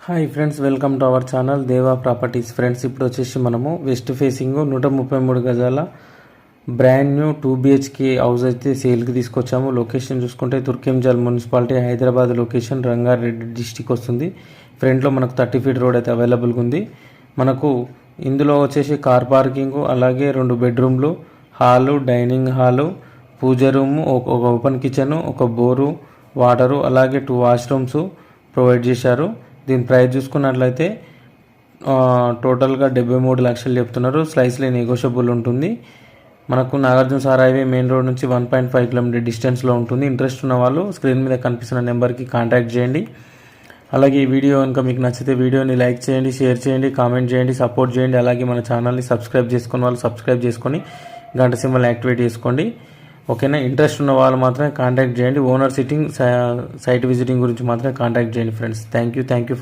Hi friends, welcome to our channel దేవా properties. Friends, ఇప్పుడు వచ్చేసి మనము వెస్ట్ ఫేసింగ్ 133 గజాల బ్రాండ్ న్యూ 2 BHK హౌస్ అయితే సేల్కి తీసుకొచ్చాము. లొకేషన్ చూసుకుంటే Turkayamjal municipality, Hyderabad location, Rangareddy district వస్తుంది. ఫ్రంట్లో మనకు 30 ఫీట్ రోడ్ అయితే అవైలబుల్గా ఉంది. మనకు ఇందులో వచ్చేసి కార్ పార్కింగ్, అలాగే 2 బెడ్రూమ్లు, హాలు, డైనింగ్ హాలు, పూజ రూము, ఒక ఓపెన్ కిచెన్, ఒక బోరు, వాటరు, అలాగే 2 వాష్రూమ్స్ ప్రొవైడ్ చేశారు. దీని ప్రైస్ చూసుకున్నట్లయితే టోటల్గా 73 లక్షలు చెప్తున్నారు. స్లైస్లీ నెగోషియబుల్ ఉంటుంది. మనకు Nagarjuna sir highway main road నుంచి 1.5 కిలోమీటర్ డిస్టెన్స్లో ఉంటుంది. ఇంట్రెస్ట్ ఉన్న వాళ్ళు స్క్రీన్ మీద కనిపిస్తున్న నెంబర్కి కాంటాక్ట్ చేయండి. అలాగే ఈ వీడియో కనుక మీకు నచ్చితే వీడియోని లైక్ చేయండి, షేర్ చేయండి, కామెంట్ చేయండి, సపోర్ట్ చేయండి. అలాగే మన ఛానల్ని సబ్స్క్రైబ్ చేసుకున్న వాళ్ళు సబ్స్క్రైబ్ చేసుకొని గంట సింబల్ యాక్టివేట్ చేసుకోండి. ఓకేనా? ఇంట్రెస్ట్ ఉన్న వాళ్ళు మాత్రమే కాంటాక్ట్ చేయండి. ఓనర్ సిట్టింగ్, సైట్ విజిటింగ్ గురించి మాత్రమే కాంటాక్ట్ చేయండి ఫ్రెండ్స్. Thank you for